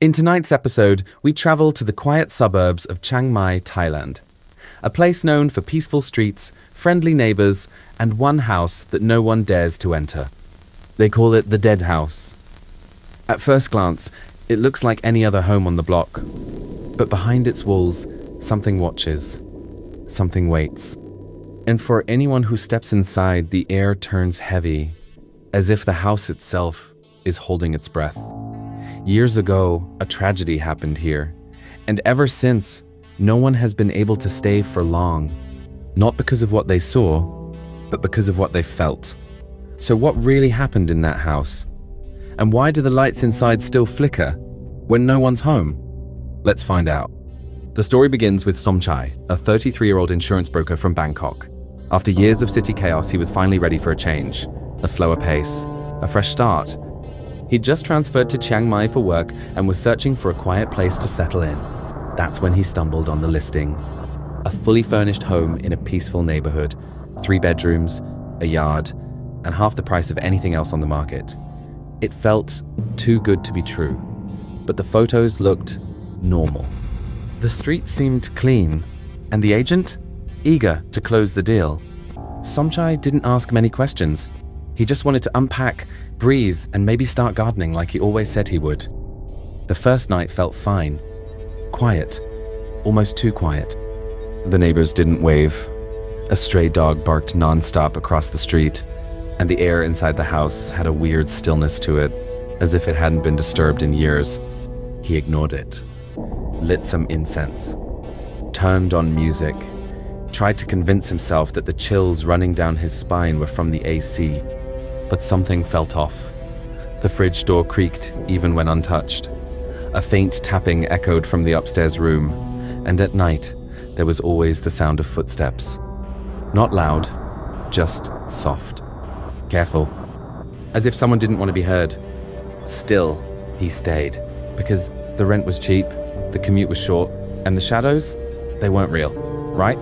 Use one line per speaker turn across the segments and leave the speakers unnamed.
In tonight's episode, we travel to the quiet suburbs of Chiang Mai, Thailand. A place known for peaceful streets, friendly neighbors, and one house that no one dares to enter. They call it the Dead House. At first glance, it looks like any other home on the block. But behind its walls, something watches. Something waits. And for anyone who steps inside, the air turns heavy, as if the house itself is holding its breath. Years ago, a tragedy happened here, and ever since, no one has been able to stay for long. Not because of what they saw, but because of what they felt. So what really happened in that house? And why do the lights inside still flicker when no one's home? Let's find out. The story begins with Somchai, a 33-year-old insurance broker from Bangkok. After years of city chaos, he was finally ready for a change, a slower pace, a fresh start. He'd just transferred to Chiang Mai for work and was searching for a quiet place to settle in. That's when he stumbled on the listing. A fully furnished home in a peaceful neighborhood, 3 bedrooms, a yard, and half the price of anything else on the market. It felt too good to be true, but the photos looked normal. The street seemed clean, and the agent? Eager to close the deal. Somchai didn't ask many questions. He just wanted to unpack, breathe, and maybe start gardening like he always said he would. The first night felt fine. Quiet. Almost too quiet. The neighbors didn't wave. A stray dog barked non-stop across the street, and the air inside the house had a weird stillness to it, as if it hadn't been disturbed in years. He ignored it. Lit some incense. Turned on music. Tried to convince himself that the chills running down his spine were from the AC. But something felt off. The fridge door creaked even when untouched. A faint tapping echoed from the upstairs room, and at night, there was always the sound of footsteps. Not loud, just soft. Careful. As if someone didn't want to be heard. Still, he stayed, because the rent was cheap, the commute was short, and the shadows, they weren't real, right?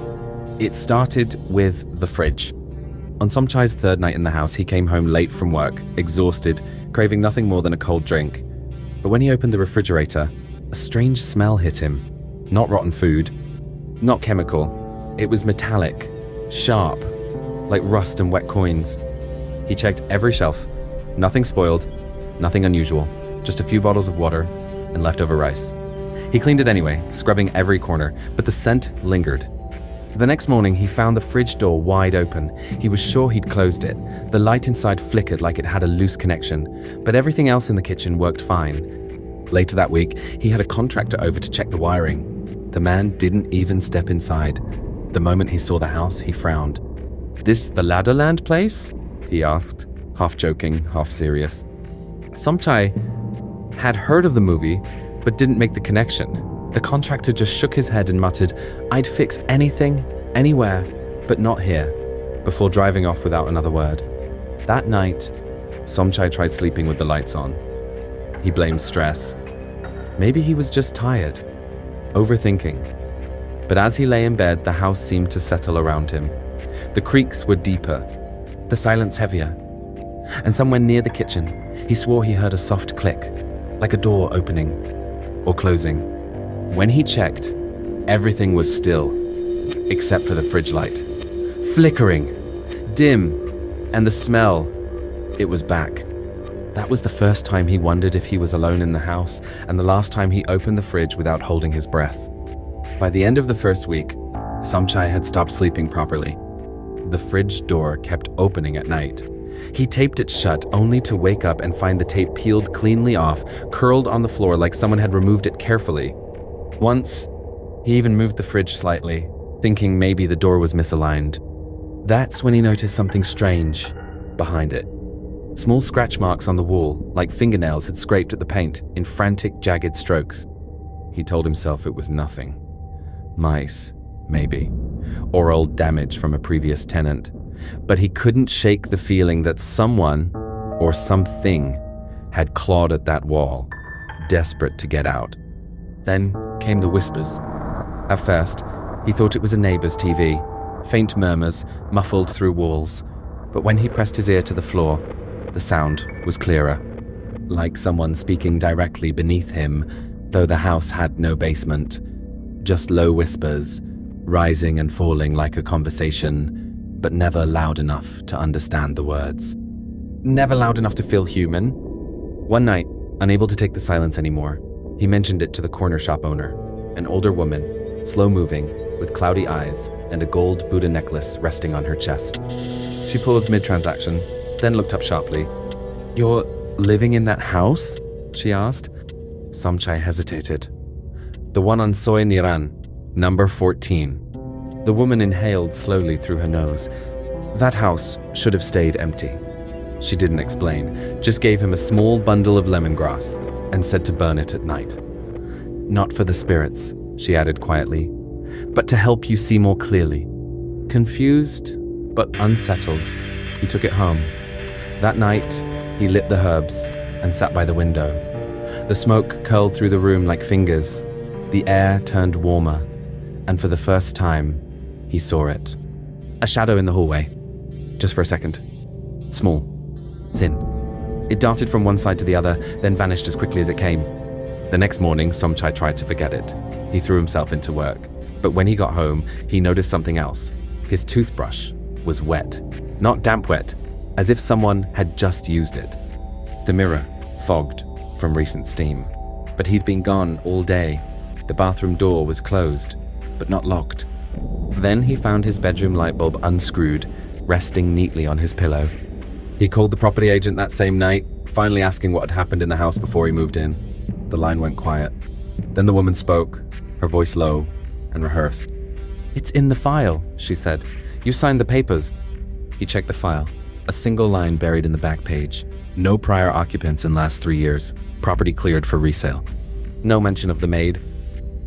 It started with the fridge. On Somchai's third night in the house, he came home late from work, exhausted, craving nothing more than a cold drink. But when he opened the refrigerator, a strange smell hit him. Not rotten food, not chemical. It was metallic, sharp, like rust and wet coins. He checked every shelf. Nothing spoiled, nothing unusual, just a few bottles of water and leftover rice. He cleaned it anyway, scrubbing every corner, but the scent lingered. The next morning, he found the fridge door wide open. He was sure he'd closed it. The light inside flickered like it had a loose connection, but everything else in the kitchen worked fine. Later that week, he had a contractor over to check the wiring. The man didn't even step inside. The moment he saw the house, he frowned. "This the Ladda Land place?" he asked, half joking, half serious. Somchai had heard of the movie, but didn't make the connection. The contractor just shook his head and muttered, "I'd fix anything, anywhere, but not here," before driving off without another word. That night, Somchai tried sleeping with the lights on. He blamed stress. Maybe he was just tired, overthinking. But as he lay in bed, the house seemed to settle around him. The creaks were deeper, the silence heavier. And somewhere near the kitchen, he swore he heard a soft click, like a door opening or closing. When he checked, everything was still, except for the fridge light. Flickering, dim, and the smell, it was back. That was the first time he wondered if he was alone in the house, and the last time he opened the fridge without holding his breath. By the end of the first week, Somchai had stopped sleeping properly. The fridge door kept opening at night. He taped it shut only to wake up and find the tape peeled cleanly off, curled on the floor like someone had removed it carefully. Once, he even moved the fridge slightly, thinking maybe the door was misaligned. That's when he noticed something strange behind it. Small scratch marks on the wall, like fingernails had scraped at the paint in frantic, jagged strokes. He told himself it was nothing. Mice, maybe, or old damage from a previous tenant. But he couldn't shake the feeling that someone, or something, had clawed at that wall, desperate to get out. Then came the whispers. At first, he thought it was a neighbor's TV, faint murmurs muffled through walls. But when he pressed his ear to the floor, the sound was clearer. like someone speaking directly beneath him, though the house had no basement. Just low whispers, rising and falling like a conversation, but never loud enough to understand the words. Never loud enough to feel human. One night, unable to take the silence anymore, he mentioned it to the corner shop owner, an older woman, slow-moving, with cloudy eyes and a gold Buddha necklace resting on her chest. She paused mid-transaction, then looked up sharply. "You're living in that house?" she asked. Somchai hesitated. "The one on Soi Niran, number 14. The woman inhaled slowly through her nose. "That house should have stayed empty." She didn't explain, just gave him a small bundle of lemongrass and said to burn it at night. "Not for the spirits," she added quietly, "but to help you see more clearly." Confused, but unsettled, he took it home. That night, he lit the herbs and sat by the window. The smoke curled through the room like fingers. The air turned warmer, and for the first time, he saw it. A shadow in the hallway. Just for a second. Small. Thin. It darted from one side to the other, then vanished as quickly as it came. The next morning, Somchai tried to forget it. He threw himself into work. But when he got home, he noticed something else. His toothbrush was wet. Not damp wet, as if someone had just used it. The mirror, fogged from recent steam. But he'd been gone all day. The bathroom door was closed, but not locked. Then he found his bedroom light bulb unscrewed, resting neatly on his pillow. He called the property agent that same night, finally asking what had happened in the house before he moved in. The line went quiet. Then the woman spoke, her voice low and rehearsed. "It's in the file," she said. "You signed the papers." He checked the file. A single line buried in the back page. No prior occupants in last 3 years. Property cleared for resale. No mention of the maid.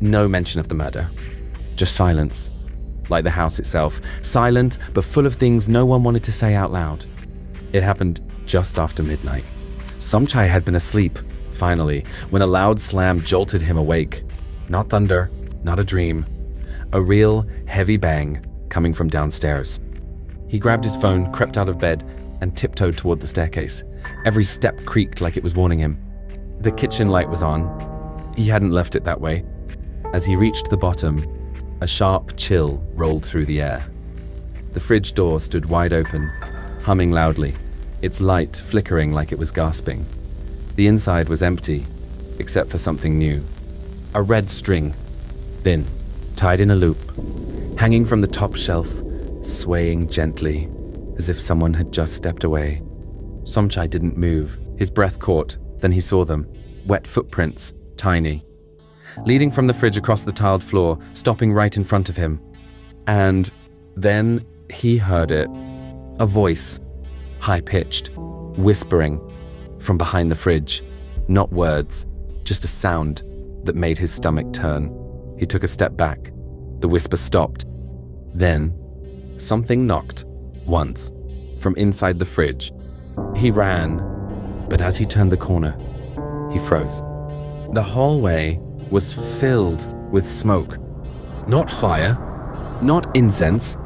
No mention of the murder. Just silence. Like the house itself. Silent, but full of things no one wanted to say out loud. It happened just after midnight. Somchai had been asleep, finally, when a loud slam jolted him awake. Not thunder, not a dream. A real, heavy bang coming from downstairs. He grabbed his phone, crept out of bed, and tiptoed toward the staircase. Every step creaked like it was warning him. The kitchen light was on. He hadn't left it that way. As he reached the bottom, a sharp chill rolled through the air. The fridge door stood wide open, humming loudly, its light flickering like it was gasping. The inside was empty, except for something new. A red string, thin, tied in a loop, hanging from the top shelf, swaying gently, as if someone had just stepped away. Somchai didn't move. His breath caught, then he saw them. Wet footprints, tiny. Leading from the fridge across the tiled floor, stopping right in front of him. And then he heard it. A voice, high-pitched, whispering, from behind the fridge. Not words, just a sound that made his stomach turn. He took a step back. The whisper stopped. Then, something knocked, once, from inside the fridge. He ran, but as he turned the corner, he froze. The hallway was filled with smoke. Not fire, not incense.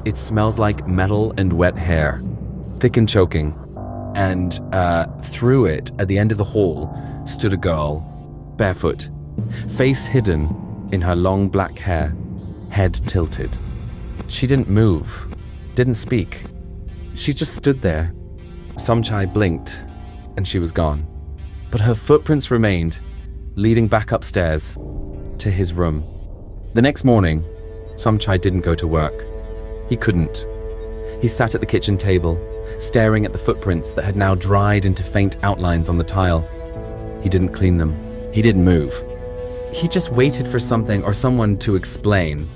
It smelled like metal and wet hair, thick and choking. And through it, at the end of the hall, stood a girl, barefoot, face hidden in her long black hair, head tilted. She didn't move, didn't speak. She just stood there. Somchai blinked, and she was gone. But her footprints remained, leading back upstairs to his room. The next morning, Somchai didn't go to work. He couldn't. He sat at the kitchen table, staring at the footprints that had now dried into faint outlines on the tile. He didn't clean them. He didn't move. He just waited for something or someone to explain.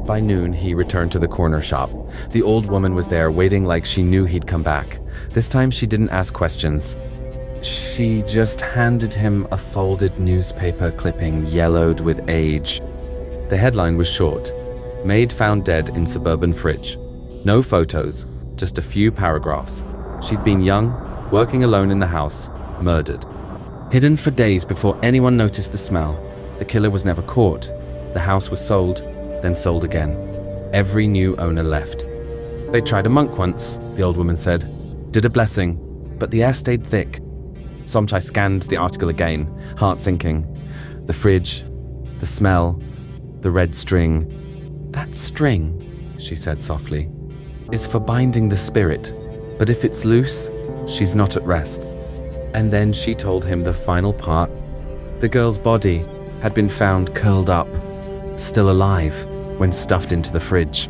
By noon, he returned to the corner shop. The old woman was there, waiting like she knew he'd come back. This time, she didn't ask questions. She just handed him a folded newspaper clipping yellowed with age. The headline was short. Maid found dead in suburban fridge. No photos, just a few paragraphs. She'd been young, working alone in the house, murdered. Hidden for days before anyone noticed the smell. The killer was never caught. The house was sold, then sold again. Every new owner left. They tried a monk once, the old woman said. Did a blessing, but the air stayed thick. Somchai scanned the article again, heart sinking. The fridge, the smell, the red string. That string, she said softly, is for binding the spirit, but if it's loose, she's not at rest. And then she told him the final part. The girl's body had been found curled up, still alive, when stuffed into the fridge.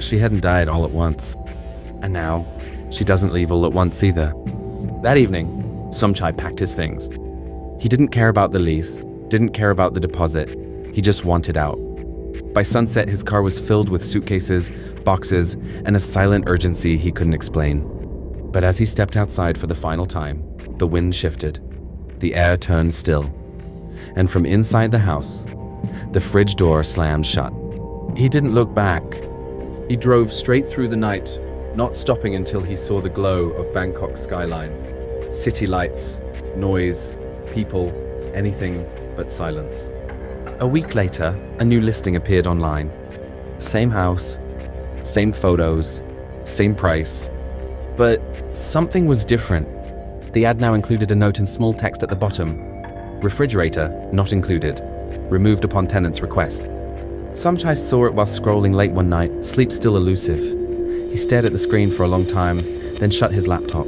She hadn't died all at once. And now, she doesn't leave all at once either. That evening, Somchai packed his things. He didn't care about the lease, didn't care about the deposit. He just wanted out. By sunset, his car was filled with suitcases, boxes, and a silent urgency he couldn't explain. But as he stepped outside for the final time, the wind shifted. The air turned still. And from inside the house, the fridge door slammed shut. He didn't look back. He drove straight through the night, not stopping until he saw the glow of Bangkok's skyline. City lights, noise, people, anything but silence. A week later, a new listing appeared online. Same house, same photos, same price. But something was different. The ad now included a note in small text at the bottom. Refrigerator not included. Removed upon tenant's request. Somchai saw it while scrolling late one night, sleep still elusive. He stared at the screen for a long time, then shut his laptop.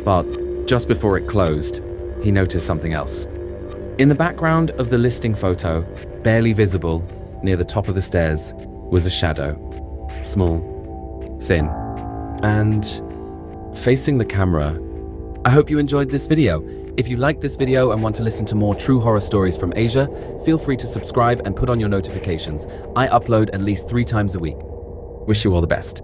But just before it closed, he noticed something else. In the background of the listing photo, barely visible, near the top of the stairs, was a shadow. Small, thin, and facing the camera. I hope you enjoyed this video. If you liked this video and want to listen to more true horror stories from Asia, feel free to subscribe and put on your notifications. I upload at least 3 times a week. Wish you all the best.